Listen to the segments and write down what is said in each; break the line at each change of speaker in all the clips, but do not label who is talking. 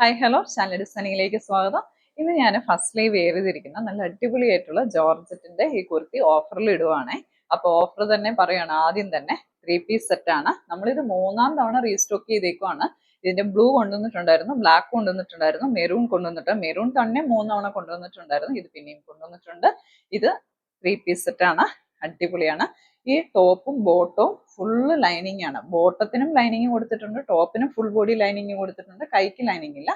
Hi hello channel ഡിസൈനിങ്ങിലേക്ക് സ്വാഗതം. ഇന്ന് ഞാൻ ഫസ്റ്റ്ലി വെയർ ചെയ്തിരിക്കുന്ന നല്ല അടിപൊളിയായിട്ടുള്ള ജോർജറ്റിന്റെ ഈ കുർത്തി ഓഫറിൽ ഇടുവാണേ. അപ്പോൾ ഓഫർ തന്നെ പറയാണ്, ആദ്യം തന്നെ 3 പീസ് സെറ്റാണ്. നമ്മളിത് 3-ാം തവണ റീസ്റ്റോക്ക് ചെയ്തേക്കുവാണ്. ഇതിന്റെ ബ്ലൂ കൊണ്ടുവന്നിട്ടുണ്ടായിരുന്നു, ബ്ലാക്ക് കൊണ്ടുവന്നിട്ടുണ്ടായിരുന്നു, മെറൂൺ കൊണ്ടുവന്നിട്ടുണ്ട്. മെറൂൺ തന്നെ 3 തവണ കൊണ്ടുവന്നിട്ടുണ്ടായിരുന്നു, ഇത് പിന്നെയും കൊണ്ടുവന്നിട്ടുണ്ട്. ഇത് 3 പീസ് സെറ്റാണ്, അടിപൊളിയാണ്. ഈ ടോപ്പും ബോട്ടവും ഫുള്ള് ലൈനിങ് ആണ്. ബോട്ടത്തിനും ലൈനിങ് കൊടുത്തിട്ടുണ്ട്, ടോപ്പിനും ഫുൾ ബോഡി ലൈനിങ് കൊടുത്തിട്ടുണ്ട്, കൈക്ക് ലൈനിങ് ഇല്ല.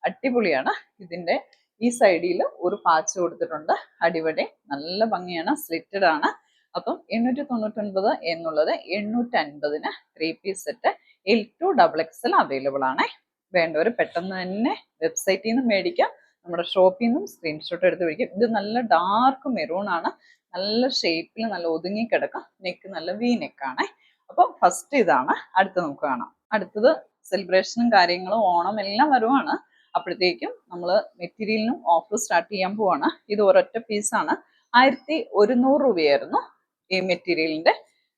അടിപൊളിയാണ്. ഇതിന്റെ ഈ സൈഡിൽ ഒരു പാച്ച് കൊടുത്തിട്ടുണ്ട്, അടിപൊളി നല്ല ഭംഗിയാണ്, സ്ലിറ്റഡ് ആണ്. അപ്പം 899 എന്നുള്ളത് 850-ന് 3 piece set L2 XXL available ആണ്. വേണ്ടവർ പെട്ടെന്ന് തന്നെ വെബ്സൈറ്റിൽ നിന്ന് മേടിക്കാം, നമ്മുടെ ഷോപ്പിൽ നിന്നും സ്ക്രീൻഷോട്ട് എടുത്ത് മേടിക്കാം. ഇത് നല്ല ഡാർക്ക് മെറൂൺ ആണ്, നല്ല ഷേപ്പിൽ നല്ല ഒതുങ്ങി കിടക്കാം, നെക്ക് നല്ല വി നെക്കാണ്. അപ്പോൾ ഫസ്റ്റ് ഇതാണ്. അടുത്ത് നമുക്ക് കാണാം. അടുത്തത് സെലിബ്രേഷനും കാര്യങ്ങളും ഓണം എല്ലാം വരുവാണ്. അപ്പോഴത്തേക്കും നമ്മൾ മെറ്റീരിയലിനും ഓഫർ സ്റ്റാർട്ട് ചെയ്യാൻ പോവാണ്. ഇത് ഒരൊറ്റ പീസാണ്. 1100 രൂപയായിരുന്നു ഈ മെറ്റീരിയലിന്റെ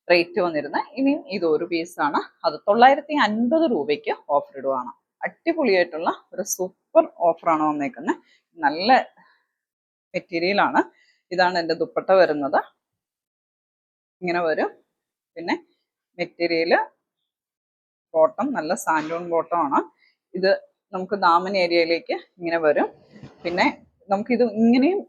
റേറ്റ് വന്നിരുന്നത്. ഇനിയും ഇത് ഒരു പീസാണ്, അത് 950 രൂപയ്ക്ക് ഓഫർ ഇടുവാണ്. അടിപൊളിയായിട്ടുള്ള ഒരു സൂപ്പർ ഓഫറാണ് വന്നേക്കുന്നത്. നല്ല മെറ്റീരിയലാണ്. ഇതാണ് എൻ്റെ ദുപ്പട്ട വരുന്നത്, ഇങ്ങനെ വരും. പിന്നെ മെറ്റീരിയല് ബോട്ടം നല്ല സാൻഡൂൺ ബോട്ടം ആണ്. ഇത് നമുക്ക് ദാമൻ ഏരിയയിലേക്ക് ഇങ്ങനെ വരും. പിന്നെ നമുക്കിത് ഇങ്ങനെയും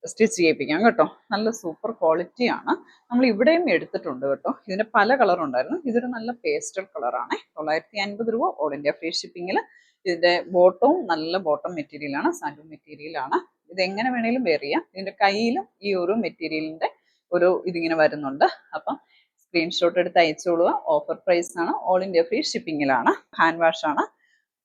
സ്റ്റിച്ച് ചെയ്യിപ്പിക്കാം കേട്ടോ. നല്ല സൂപ്പർ ക്വാളിറ്റി ആണ്. നമ്മൾ ഇവിടെയും എടുത്തിട്ടുണ്ട് കേട്ടോ. ഇതിന്റെ പല കളർ ഉണ്ടായിരുന്നു, ഇതൊരു നല്ല പേസ്റ്റൽ കളറാണ്. 950 രൂപ ഓൾ ഇന്ത്യ ഫ്രീ ഷിപ്പിങ്ങിൽ. ഇതിന്റെ ബോട്ടവും നല്ല ബോട്ടം മെറ്റീരിയലാണ്, സാൻഡൂൺ മെറ്റീരിയലാണ്. ഇത് എങ്ങനെ വേണേലും വെയർ ചെയ്യാം. ഇതിന്റെ കയ്യിലും ഈ ഒരു മെറ്റീരിയലിന്റെ ഒരു ഇതിങ്ങനെ വരുന്നുണ്ട്. അപ്പം സ്ക്രീൻഷോട്ട് എടുത്ത് അയച്ചോളുക. ഓഫർ പ്രൈസ് ആണ്, ഓൾ ഇന്ത്യ ഫ്രീ ഷിപ്പിങ്ങിലാണ്. ഹാൻഡ് വാഷ് ആണ്,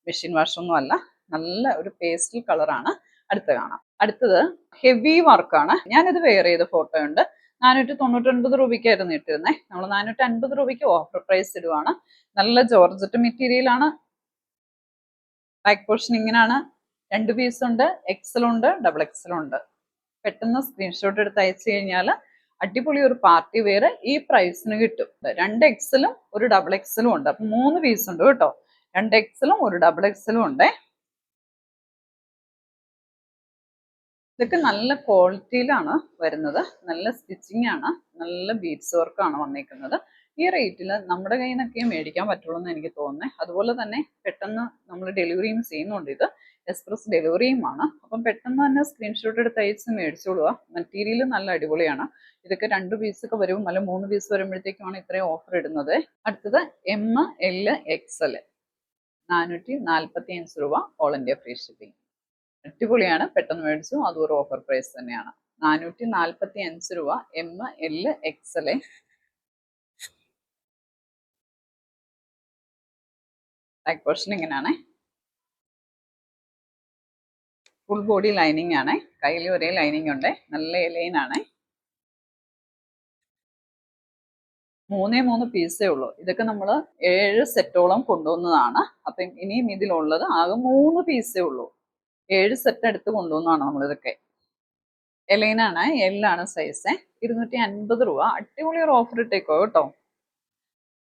മെഷീൻ വാഷ് ഒന്നും അല്ല. നല്ല ഒരു പേസ്റ്റൽ കളറാണ്. അടുത്ത് കാണാം. അടുത്തത് ഹെവി വർക്കാണ്. ഞാനിത് വെയർ ചെയ്ത ഫോട്ടോ ഉണ്ട്. 499 രൂപയ്ക്കായിരുന്നു ഇട്ടിരുന്നത്. നമ്മൾ 450 രൂപയ്ക്ക് ഓഫർ പ്രൈസ് ഇടുവാണ്. നല്ല ജോർജറ്റ് മെറ്റീരിയൽ ആണ്. ബാക്ക് പോർഷൻ ഇങ്ങനെയാണ്. 2 പീസ് ഉണ്ട്, എക്സൽ ഉണ്ട്, XXL ഉണ്ട്. പെട്ടെന്ന് സ്ക്രീൻഷോട്ട് എടുത്ത് അയച്ചു കഴിഞ്ഞാൽ അടിപൊളി ഒരു പാർട്ടി വെയർ ഈ പ്രൈസിന് കിട്ടും. 2 എക്സലും ഒരു XXL ഉണ്ട്. അപ്പം 3 പീസ് ഉണ്ട് കേട്ടോ. 2 എക്സലും ഒരു XXL ഉണ്ട്. ഇതൊക്കെ നല്ല ക്വാളിറ്റിയിലാണ് വരുന്നത്, നല്ല സ്റ്റിച്ചിങ് ആണ്, നല്ല ബീഡ്സ് വർക്കാണ് വന്നേക്കുന്നത്. ഈ റേറ്റിൽ നമ്മുടെ കയ്യിൽ നിന്നൊക്കെ മേടിക്കാൻ പറ്റുള്ളൂ എന്ന് എനിക്ക് തോന്നുന്നത്. അതുപോലെ തന്നെ പെട്ടെന്ന് നമ്മൾ ഡെലിവറിയും ചെയ്യുന്നുണ്ട്. ഇത് എക്സ്പ്രസ് ഡെലിവറിയുമാണ്. അപ്പം പെട്ടെന്ന് തന്നെ സ്ക്രീൻഷോട്ട് എടുത്ത് അയച്ച് മേടിച്ചോളുക. മെറ്റീരിയൽ നല്ല അടിപൊളിയാണ്. ഇതൊക്കെ 2 പീസൊക്കെ വരും, അല്ല 3 പീസ് വരുമ്പോഴത്തേക്കുമാണ് ഇത്രയും ഓഫർ ഇടുന്നത്. അടുത്തത് ML XL 445 രൂപ ഓൾ ഇന്ത്യ ഫ്രീ ഷിപ്പിംഗ്. അടിപൊളിയാണ്, പെട്ടെന്ന് മേടിച്ചു. അതും ഒരു ഓഫർ പ്രൈസ് തന്നെയാണ്. 445 രൂപ ML XL. ബാക്ക് പോർഷൻ ഇങ്ങനെയാണ്. ഫുൾ ബോഡി ലൈനിങ് ആണ്, കയ്യിൽ ഒരേ ലൈനിങ് ഉണ്ട്, നല്ല ലൈൻ ആണ്. 3 പീസേ ഉള്ളൂ. ഇതൊക്കെ നമ്മൾ 7 സെറ്റോളം കൊണ്ടുവന്നതാണ്. അപ്പം ഇനിയും ഇതിലുള്ളത് ആകെ 3 പീസേ ഉള്ളൂ. 7 സെറ്റ് എടുത്ത് കൊണ്ടുവന്നതാണ് നമ്മളിതൊക്കെ. എലൈനാണ്, എല്ലാണ് സൈസ്. 250 രൂപ. അടിപൊളി ഒരു ഓഫർ ഇട്ടേക്കോ കേട്ടോ.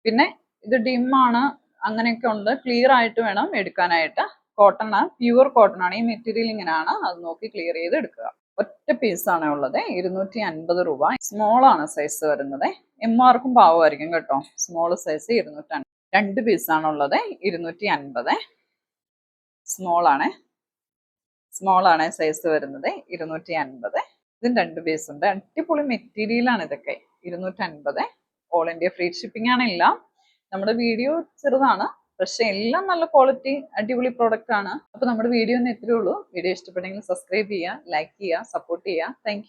പിന്നെ ഇത് ഡിമ്മാണ്, അങ്ങനെയൊക്കെ ഉണ്ട്. ക്ലിയർ ആയിട്ട് വേണം എടുക്കാനായിട്ട്. കോട്ടൺ ആണ്, പ്യുവർ കോട്ടൺ ആണ്. ഈ മെറ്റീരിയൽ ഇങ്ങനെയാണ്, അത് നോക്കി ക്ലിയർ ചെയ്ത് എടുക്കുക. ഒറ്റ പീസാണ് ഉള്ളത്, 250 രൂപ. സ്മോൾ ആണ് സൈസ് വരുന്നത്. MRക്കും പാവമായിരിക്കും കേട്ടോ. Small size 250. 2 പീസാണുള്ളത്, 250. സ്മോൾ ആണ് സൈസ് വരുന്നത്, 250. ഇതിന് 2 പീസ് ഉണ്ട്. അടിപൊളി മെറ്റീരിയലാണ് ഇതൊക്കെ. 250 ഓൾ ഇന്ത്യ ഫ്രീ ഷിപ്പിംഗ് ആണ് എല്ലാം. നമ്മുടെ വീഡിയോ ചെറുതാണ്, പക്ഷെ എല്ലാം നല്ല ക്വാളിറ്റി അടിപൊളി പ്രോഡക്റ്റ് ആണ്. അപ്പൊ നമ്മുടെ വീഡിയോ ഒന്ന് ഇത്രയേ ഉള്ളൂ. വീഡിയോ ഇഷ്ടപ്പെട്ടെങ്കിൽ സബ്സ്ക്രൈബ് ചെയ്യുക, ലൈക്ക് ചെയ്യുക, സപ്പോർട്ട് ചെയ്യുക. താങ്ക്